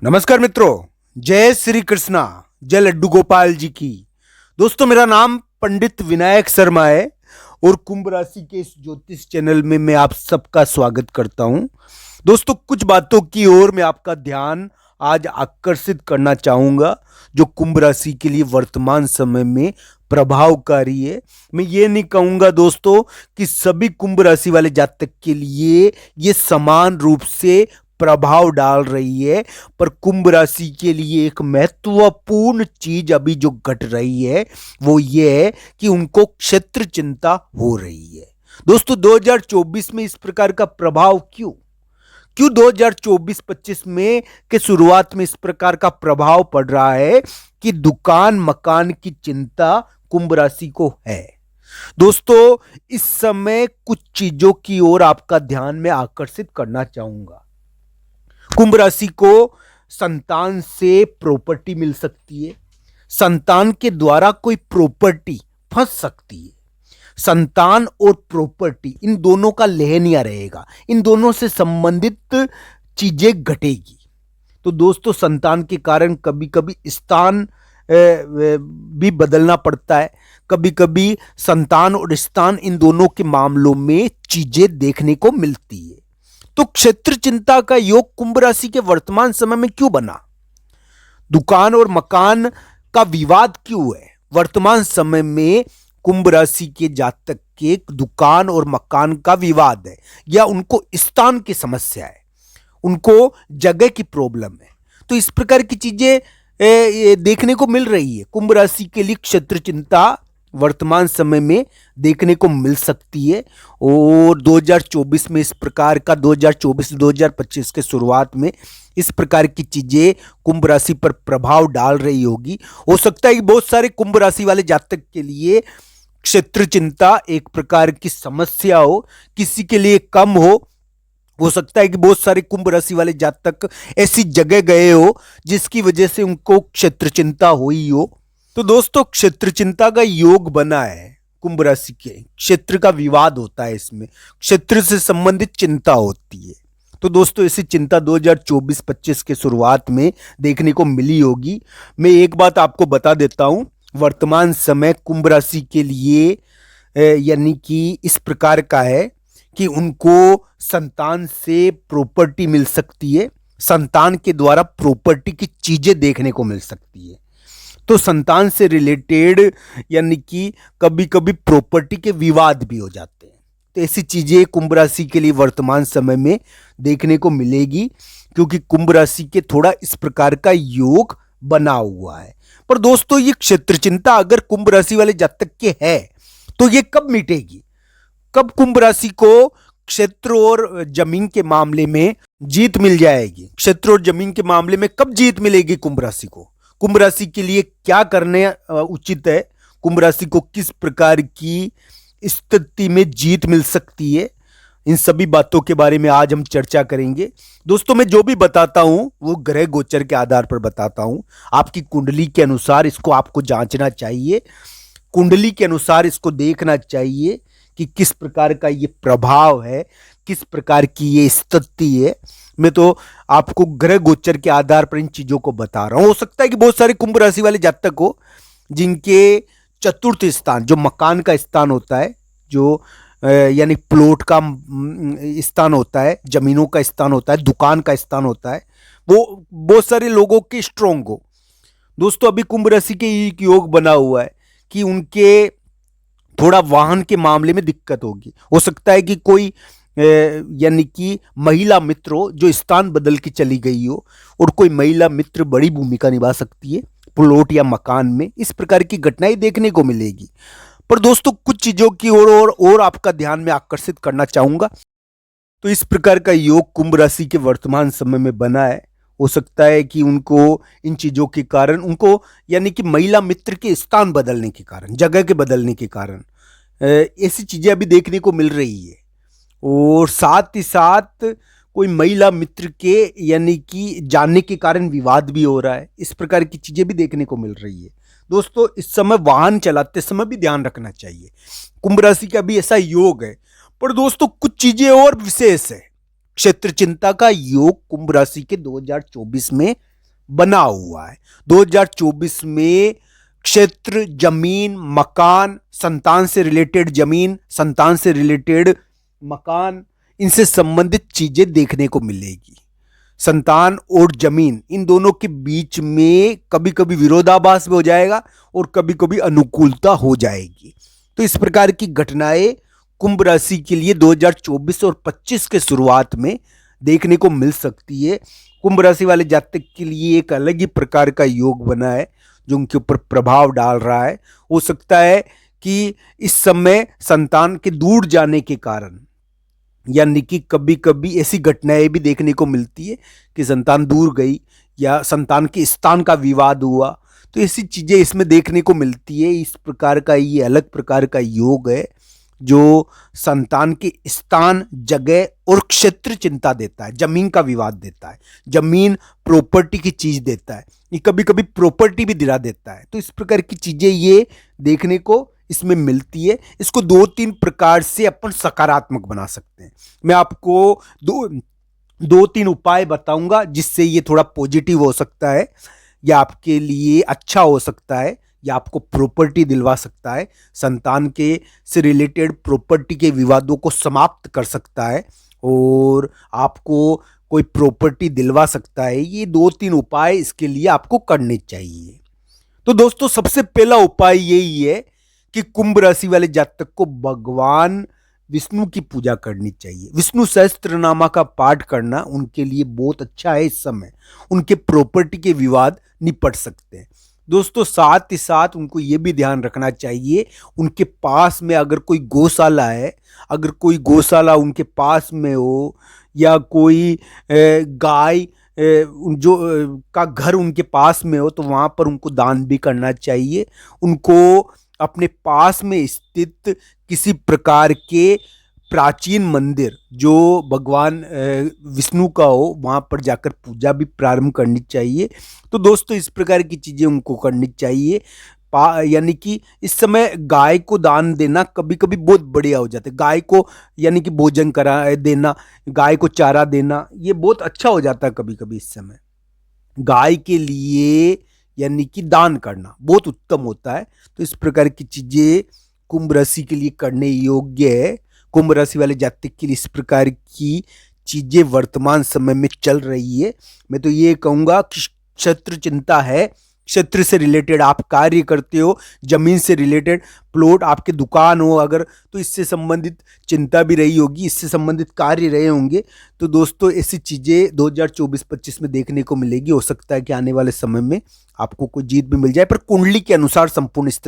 नमस्कार मित्रों, जय श्री कृष्णा, जय लड्डू गोपाल जी की। दोस्तों, मेरा नाम पंडित विनायक शर्मा है और कुंभ राशि के इस ज्योतिष चैनल में मैं आप सबका स्वागत करता हूं। दोस्तों, कुछ बातों की ओर मैं आपका ध्यान आज आकर्षित करना चाहूंगा जो कुंभ राशि के लिए वर्तमान समय में प्रभावकारी है। मैं ये नहीं कहूंगा दोस्तों कि सभी कुंभ राशि वाले जातक के लिए ये समान रूप से प्रभाव डाल रही है, पर कुंभ राशि के लिए एक महत्वपूर्ण चीज अभी जो घट रही है वो ये है कि उनको क्षेत्र चिंता हो रही है। दोस्तों, 2024 में इस प्रकार का प्रभाव क्यों 2024-25 में के शुरुआत में इस प्रकार का प्रभाव पड़ रहा है कि दुकान मकान की चिंता कुंभ राशि को है। दोस्तों, इस समय कुछ चीजों की ओर आपका ध्यान में आकर्षित करना चाहूंगा। कुंभ राशि को संतान से प्रॉपर्टी मिल सकती है, संतान के द्वारा कोई प्रॉपर्टी फंस सकती है। संतान और प्रॉपर्टी इन दोनों का लेहनिया रहेगा, इन दोनों से संबंधित चीजें घटेगी। तो दोस्तों, संतान के कारण कभी कभी स्थान भी बदलना पड़ता है। कभी कभी संतान और स्थान इन दोनों के मामलों में चीजें देखने को मिलती है। तो क्षेत्र चिंता का योग कुंभ राशि के वर्तमान समय में क्यों बना? दुकान और मकान का विवाद क्यों है? वर्तमान समय में कुंभ राशि के जातक के दुकान और मकान का विवाद है, या उनको स्थान की समस्या है, उनको जगह की प्रॉब्लम है। तो इस प्रकार की चीजें देखने को मिल रही है। कुंभ राशि के लिए क्षेत्र चिंता वर्तमान समय में देखने को मिल सकती है और 2024 में इस प्रकार का 2024-2025 के शुरुआत में इस प्रकार की चीजें कुंभ राशि पर प्रभाव डाल रही होगी। हो सकता है कि बहुत सारे कुंभ राशि वाले जातक के लिए क्षेत्र चिंता एक प्रकार की समस्या हो, किसी के लिए कम हो सकता है कि बहुत सारे कुंभ राशि वाले जातक ऐसी जगह गए हो जिसकी वजह से उनको क्षेत्र चिंता हुई हो। तो दोस्तों, क्षेत्र चिंता का योग बना है कुंभ राशि के, क्षेत्र का विवाद होता है, इसमें क्षेत्र से संबंधित चिंता होती है। तो दोस्तों, ऐसी चिंता 2024-25 के शुरुआत में देखने को मिली होगी। मैं एक बात आपको बता देता हूं, वर्तमान समय कुंभ राशि के लिए यानी कि इस प्रकार का है कि उनको संतान से प्रॉपर्टी मिल सकती है, संतान के द्वारा प्रॉपर्टी की चीजें देखने को मिल सकती है। तो संतान से रिलेटेड यानी कि कभी कभी प्रॉपर्टी के विवाद भी हो जाते हैं। तो ऐसी चीजें कुंभ राशि के लिए वर्तमान समय में देखने को मिलेगी, क्योंकि कुंभ राशि के थोड़ा इस प्रकार का योग बना हुआ है। पर दोस्तों, ये क्षेत्र चिंता अगर कुंभ राशि वाले जातक के है तो ये कब मिटेगी? कब कुंभ राशि को क्षेत्र और जमीन के मामले में जीत मिल जाएगी? क्षेत्र और जमीन के मामले में कब जीत मिलेगी कुंभ राशि को? कुंभ राशि के लिए क्या करने उचित है? कुंभ राशि को किस प्रकार की स्थिति में जीत मिल सकती है? इन सभी बातों के बारे में आज हम चर्चा करेंगे। दोस्तों, मैं जो भी बताता हूं वो ग्रह गोचर के आधार पर बताता हूं। आपकी कुंडली के अनुसार इसको आपको जांचना चाहिए, कुंडली के अनुसार इसको देखना चाहिए कि किस प्रकार का ये प्रभाव है, किस प्रकार की ये स्थिति है। मैं तो आपको ग्रह गोचर के आधार पर इन चीजों को बता रहा हूं। हो सकता है कि बहुत सारे कुंभ राशि वाले जातक हो जिनके चतुर्थ स्थान, जो मकान का स्थान होता है, जो यानी प्लॉट का स्थान होता है, जमीनों का स्थान होता है, दुकान का स्थान होता है, वो बहुत सारे लोगों के स्ट्रोंग हो। दोस्तों, अभी कुंभ राशि के एक योग बना हुआ है कि उनके थोड़ा वाहन के मामले में दिक्कत होगी। हो सकता है कि कोई यानी कि महिला मित्र हो जो स्थान बदल के चली गई हो, और कोई महिला मित्र बड़ी भूमिका निभा सकती है प्लॉट या मकान में। इस प्रकार की घटनाएं देखने को मिलेगी। पर दोस्तों, कुछ चीजों की और आपका ध्यान में आकर्षित करना चाहूंगा। तो इस प्रकार का योग कुंभ राशि के वर्तमान समय में बना है। हो सकता है कि उनको इन चीजों के कारण, उनको यानी कि महिला मित्र के स्थान बदलने के कारण, जगह के बदलने के कारण ऐसी चीजें अभी देखने को मिल रही है। और साथ ही साथ कोई महिला मित्र के यानी कि जानने के कारण विवाद भी हो रहा है। इस प्रकार की चीजें भी देखने को मिल रही है। दोस्तों, इस समय वाहन चलाते समय भी ध्यान रखना चाहिए। कुंभ राशि का भी ऐसा योग है। पर दोस्तों, कुछ चीजें और विशेष है। क्षेत्र चिंता का योग कुंभ राशि के 2024 में बना हुआ है। 2024 में क्षेत्र, जमीन, मकान, संतान से रिलेटेड जमीन, संतान से रिलेटेड मकान, इनसे संबंधित चीजें देखने को मिलेगी। संतान और जमीन, इन दोनों के बीच में कभी कभी विरोधाभास भी हो जाएगा और कभी कभी अनुकूलता हो जाएगी। तो इस प्रकार की घटनाएं कुंभ राशि के लिए 2024 और 25 के शुरुआत में देखने को मिल सकती है। कुंभ राशि वाले जातक के लिए एक अलग ही प्रकार का योग बना है जो उनके ऊपर प्रभाव डाल रहा है। हो सकता है कि इस समय संतान के दूर जाने के कारण, यानी कि कभी कभी ऐसी घटनाएं भी देखने को मिलती है कि संतान दूर गई या संतान के स्थान का विवाद हुआ, तो ऐसी चीजें इसमें देखने को मिलती है। इस प्रकार का ये अलग प्रकार का योग है जो संतान के स्थान, जगह और क्षेत्र चिंता देता है, जमीन का विवाद देता है, जमीन प्रॉपर्टी की चीज देता है, ये कभी कभी प्रॉपर्टी भी दिला देता है। तो इस प्रकार की चीजें ये देखने को इसमें मिलती है। इसको 2-3 प्रकार से अपन सकारात्मक बना सकते हैं। मैं आपको दो तीन उपाय बताऊंगा जिससे ये थोड़ा पॉजिटिव हो सकता है, या आपके लिए अच्छा हो सकता है, या आपको प्रॉपर्टी दिलवा सकता है, संतान के से रिलेटेड प्रॉपर्टी के विवादों को समाप्त कर सकता है और आपको कोई प्रॉपर्टी दिलवा सकता है। ये 2-3 उपाय इसके लिए आपको करने चाहिए। तो दोस्तों, सबसे पहला उपाय यही है कि कुंभ राशि वाले जातक को भगवान विष्णु की पूजा करनी चाहिए। विष्णु सहस्त्रनामा का पाठ करना उनके लिए बहुत अच्छा है। इस समय उनके प्रॉपर्टी के विवाद निपट सकते हैं। दोस्तों, साथ ही साथ उनको ये भी ध्यान रखना चाहिए, उनके पास में अगर कोई गौशाला है, अगर कोई गौशाला उनके पास में हो, या कोई गाय जो का घर उनके पास में हो, तो वहां पर उनको दान भी करना चाहिए। उनको अपने पास में स्थित किसी प्रकार के प्राचीन मंदिर जो भगवान विष्णु का हो, वहां पर जाकर पूजा भी प्रारंभ करनी चाहिए। तो दोस्तों, इस प्रकार की चीजें उनको करनी चाहिए। यानी कि इस समय गाय को दान देना कभी कभी बहुत बढ़िया हो जाता है। गाय को यानी कि भोजन करा देना, गाय को चारा देना, ये बहुत अच्छा हो जाता है कभी कभी। इस समय गाय के लिए यानी कि दान करना बहुत उत्तम होता है। तो इस प्रकार की चीजें कुंभ राशि के लिए करने योग्य है। कुंभ राशि वाले जातक के लिए इस प्रकार की चीजें वर्तमान समय में चल रही है। मैं तो ये कहूंगा कि क्षेत्र चिंता है, क्षेत्र से रिलेटेड आप कार्य करते हो, जमीन से रिलेटेड प्लॉट, आपके दुकान हो अगर, तो इससे संबंधित चिंता भी रही होगी, इससे संबंधित कार्य रहे होंगे। तो दोस्तों, ऐसी चीजें 2024-25 में देखने को मिलेगी। हो सकता है कि आने वाले समय में आपको कोई जीत भी मिल जाए, पर कुंडली के अनुसार संपूर्ण स्थिति